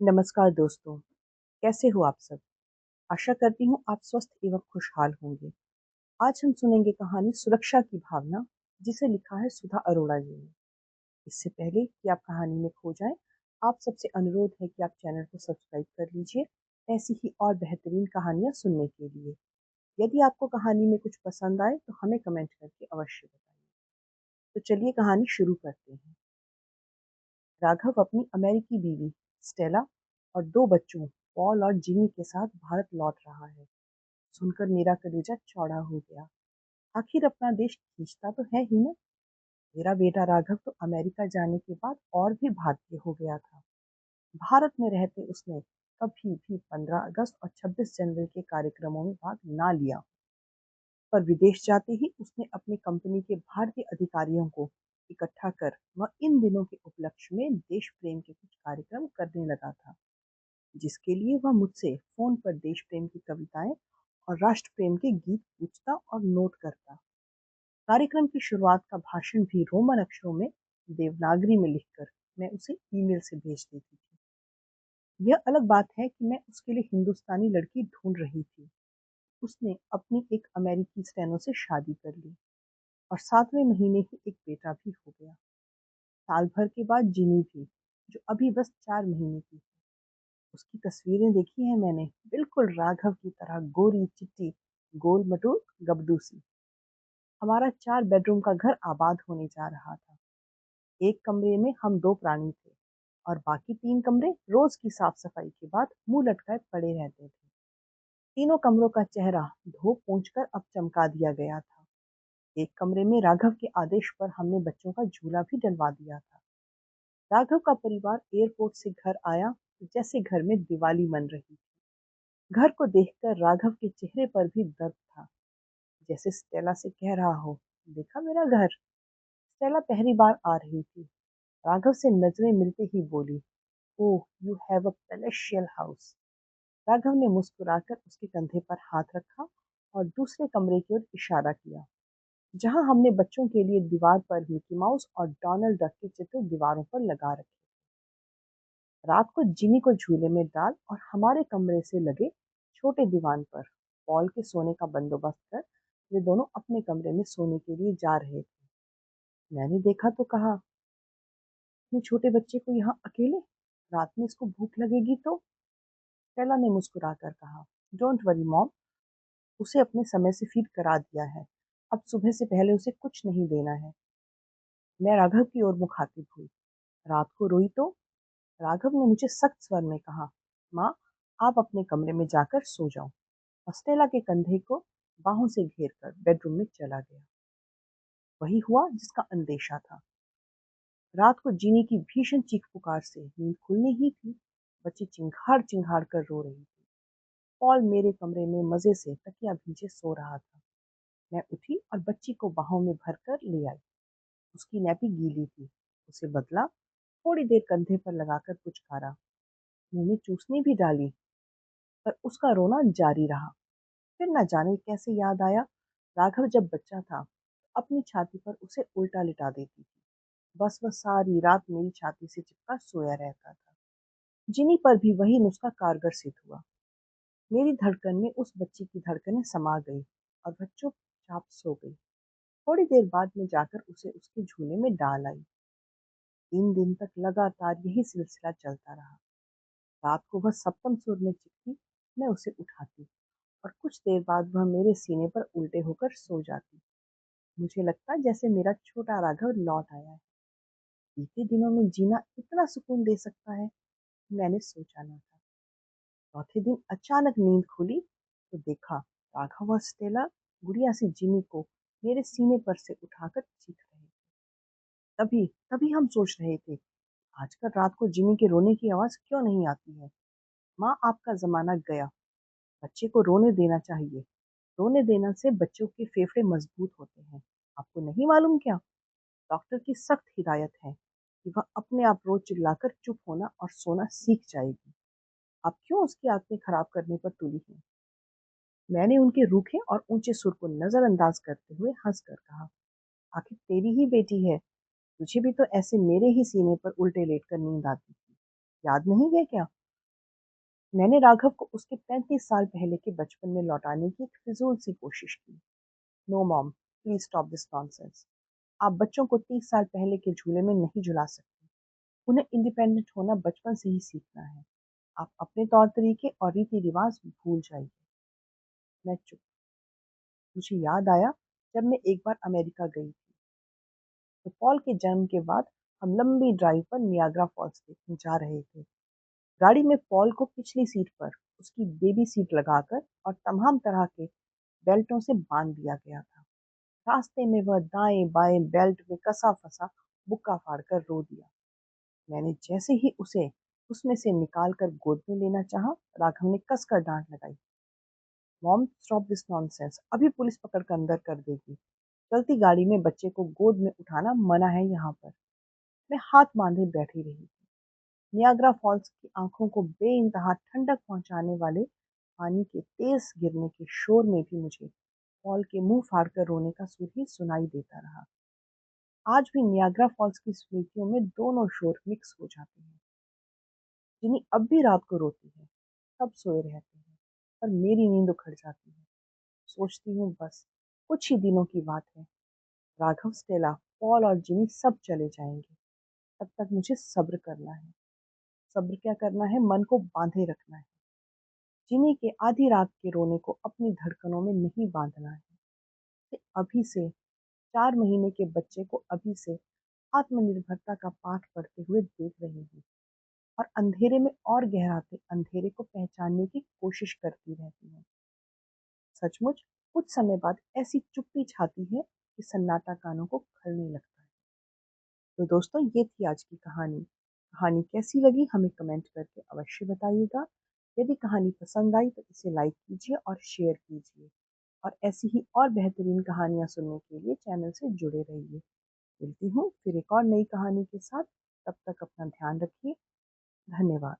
नमस्कार दोस्तों, कैसे हो आप सब? आशा करती हूँ आप स्वस्थ एवं खुशहाल होंगे। आज हम सुनेंगे कहानी सुरक्षा की भावना, जिसे लिखा है सुधा अरोड़ा जी ने। इससे पहले कि आप कहानी में खो जाएं, आप सबसे अनुरोध है कि आप चैनल को सब्सक्राइब कर लीजिए, ऐसी ही और बेहतरीन कहानियाँ सुनने के लिए। यदि आपको कहानी में कुछ पसंद आए तो हमें कमेंट करके अवश्य बताइए। तो चलिए कहानी शुरू करते हैं। राघव अपनी अमेरिकी बीवी स्टेला और 2 बच्चों पॉल और जिमी के साथ भारत लौट रहा है। सुनकर मेरा कलेजा चौड़ा हो गया। आखिर अपना देश खींचता तो है ही ना। मेरा बेटा राघव तो अमेरिका जाने के बाद और भी भाग्य हो गया था। भारत में रहते उसने कभी भी 15 अगस्त और 26 जनवरी के कार्यक्रमों में भाग ना लिया, पर विदेश जाते ही उसने अपनी कंपनी के भारतीय अधिकारियों को इकट्ठा कर वह इन दिनों के उपलक्ष्य में देश प्रेम के कुछ कार्यक्रम करने लगा था, जिसके लिए वह मुझसे फोन पर देश प्रेम की कविताएं और राष्ट्र प्रेम के गीत पूछता और नोट करता। कार्यक्रम की शुरुआत का भाषण भी रोमन अक्षरों में देवनागरी में लिखकर मैं उसे ईमेल से भेज देती थी। यह अलग बात है कि मैं उसके लिए हिंदुस्तानी लड़की ढूंढ रही थी। उसने अपनी एक अमेरिकी स्टेनो से शादी कर ली और 7वें महीने ही एक बेटा भी हो गया। साल भर के बाद जिनी भी, जो अभी बस 4 महीने की। उसकी तस्वीरें देखी हैं मैंने, बिल्कुल राघव की तरह गोरी चिट्टी, गोल मटोल, गबदू सी। हमारा 4 बेडरूम का घर आबाद होने जा रहा था। एक कमरे में हम 2 प्राणी थे और बाकी 3 कमरे रोज की साफ सफाई के बाद मुंह लटकाए पड़े रहते थे। तीनों कमरों का चेहरा धो पोंछ कर अब चमका दिया गया था। एक कमरे में राघव के आदेश पर हमने बच्चों का झूला भी डलवा दिया था। राघव का परिवार एयरपोर्ट से घर आया तो जैसे घर में दिवाली मन रही। घर को देखकर राघव के चेहरे पर भी दर्द था, जैसे स्टेला से कह रहा हो, देखा मेरा घर। स्टेला पहली बार आ रही थी। राघव से नजरें मिलते ही बोली, oh you have a palatial house. Raghav ने मुस्कुराकर उसके कंधे पर हाथ रखा और दूसरे कमरे की ओर इशारा किया, जहां हमने बच्चों के लिए दीवार पर मिकी माउस और डोनाल्ड डक के चित्र दीवारों पर लगा रखे। रात को जिमी को झूले में डाल और हमारे कमरे से लगे छोटे दीवान पर पॉल के सोने का बंदोबस्त कर वे दोनों अपने कमरे में सोने के लिए जा रहे थे। मैंने देखा तो कहा, अपने छोटे बच्चे को यहाँ अकेले, रात में इसको भूख लगेगी तो। स्टेला ने मुस्कुरा कर कहा, डोंट वरी मॉम, उसे अपने समय से फीड करा दिया है। अब सुबह से पहले उसे कुछ नहीं देना है। मैं राघव की ओर मुखातिब हुई, रात को रोई तो। राघव ने मुझे सख्त स्वर में कहा, माँ आप अपने कमरे में जाकर सो जाओ, और स्टेला के कंधे को बाहों से घेर कर बेडरूम में चला गया। वही हुआ जिसका अंदेशा था। रात को जीनी की भीषण चीख पुकार से नींद खुलनी ही थी। बच्ची चिंघाड़ चिंघाड़ कर रो रही थी। पॉल मेरे कमरे में मजे से तकिया भींचे सो रहा था। मैं उठी और बच्ची को बाहों में भरकर ले आई। उसकी नैपी गीली थी, उसे बदला, थोड़ी देर कंधे पर लगाकर पुचकारा, मुंह में चूसनी भी डाली, पर उसका रोना जारी रहा। फिर न जाने कैसे याद आया, राघव जब बच्चा था तो अपनी छाती पर उसे उल्टा लिटा देती थी। बस वह सारी रात मेरी छाती से चिपका सोया रहता था। जिनी पर भी वही नुस्खा कारगर सिद्ध हुआ। मेरी धड़कन में उस बच्ची की धड़कनें समा गई और वह चुपचाप सो गई। थोड़ी देर बाद में जाकर उसे उसके झूले में डाल आई। 3 दिन तक लगातार यही सिलसिला चलता रहा। रात को वह सप्तम सुर में चिढ़ती, मैं उसे उठाती और कुछ देर बाद वह मेरे सीने पर उल्टे होकर सो जाती। मुझे लगता जैसे मेरा छोटा राघव लौट आया है। बीते दिनों में जीना इतना सुकून दे सकता है, मैंने सोचा न था। चौथे दिन अचानक नींद खुली तो देखा राघव और स्टेला गुड़िया सी जिमी को मेरे सीने पर से उठाकर चीख रहे। तभी तभी हम सोच रहे थे, आजकल रात को जिमी के रोने की आवाज क्यों नहीं आती है। माँ आपका जमाना गया, बच्चे को रोने देना चाहिए। रोने देने से बच्चों के फेफड़े मजबूत होते हैं। आपको नहीं मालूम क्या? डॉक्टर की सख्त हिदायत है कि वह अपने आप रोज चिल्लाकर चुप होना और सोना सीख जाएगी। आप क्यों उसकी आदतें खराब करने पर तुली हैं? मैंने उनके रूखे और ऊंचे सुर को नजरअंदाज करते हुए हंसकर कहा, आखिर तेरी ही बेटी है, तुझे भी तो ऐसे मेरे ही सीने पर उल्टे लेटकर नींद आती थी, याद नहीं है क्या? मैंने राघव को उसके 35 साल पहले के बचपन में लौटाने की एक फिजूल सी कोशिश की। No mom, please stop this nonsense. आप बच्चों को 30 साल पहले के झूले में नहीं झुला सकते। उन्हें इंडिपेंडेंट होना बचपन से ही सीखना है। आप अपने तौर तरीके और रीति रिवाज भूल जाइए। मैं चुप। मुझे याद आया जब मैं एक बार अमेरिका गई थी, तो पॉल के जन्म के बाद हम लंबी ड्राइव पर नियाग्रा फॉल्स देखने जा रहे थे। गाड़ी में पॉल को पिछली सीट पर उसकी बेबी सीट लगाकर और तमाम तरह के बेल्टों से बांध दिया गया था। रास्ते में वह दाएं बाएं बेल्ट में कसा फंसा बुक्का फाड़कर रो दिया। मैंने जैसे ही उसे उसमें से निकाल कर गोद में लेना चाहा, राघव ने कसकर डांट लगाई। मॉम, स्टॉप दिस नॉनसेंस, अभी पुलिस पकड़ कर अंदर कर देगी। चलती गाड़ी में बच्चे को गोद में उठाना मना है यहाँ पर। मैं हाथ बांधे बैठी रही। नियाग्रा फॉल्स की आंखों को बेइंतहा ठंडक पहुंचाने वाले पानी के तेज गिरने के शोर में भी मुझे पॉल के मुंह फाड़कर रोने का सुर ही सुनाई देता रहा। आज भी नियाग्रा फॉल्स की स्मृतियों में दोनों शोर मिक्स हो जाते हैं। जिन्नी अब भी रात को रोती है। सब सोए रहते हैं, पर मेरी नींद उखड़ जाती है। सोचती हूँ बस कुछ ही दिनों की बात है। राघव, स्टेला, पॉल और जिमी सब चले जाएंगे। तब तक मुझे सब्र करना है। सब्र क्या करना है, मन को बांधे रखना है। जिमी के आधी रात के रोने को अपनी धड़कनों में नहीं बांधना है। कि अभी से 4 महीने के बच्चे को अभी से आत्मनिर्भरता का पाठ पढ़ते हुए देख रही हूँ, और अंधेरे में और गहराते अंधेरे को पहचानने की कोशिश करती रहती हूँ। सचमुच कुछ समय बाद ऐसी चुप्पी छाती है कि सन्नाटा कानों को खलने लगता है। तो दोस्तों, ये थी आज की कहानी। कहानी कैसी लगी हमें कमेंट करके अवश्य बताइएगा। यदि कहानी पसंद आई तो इसे लाइक कीजिए और शेयर कीजिए। और ऐसी ही और बेहतरीन कहानियाँ सुनने के लिए चैनल से जुड़े रहिए। मिलती हूँ फिर एक और नई कहानी के साथ। तब तक अपना ध्यान रखिए। धन्यवाद।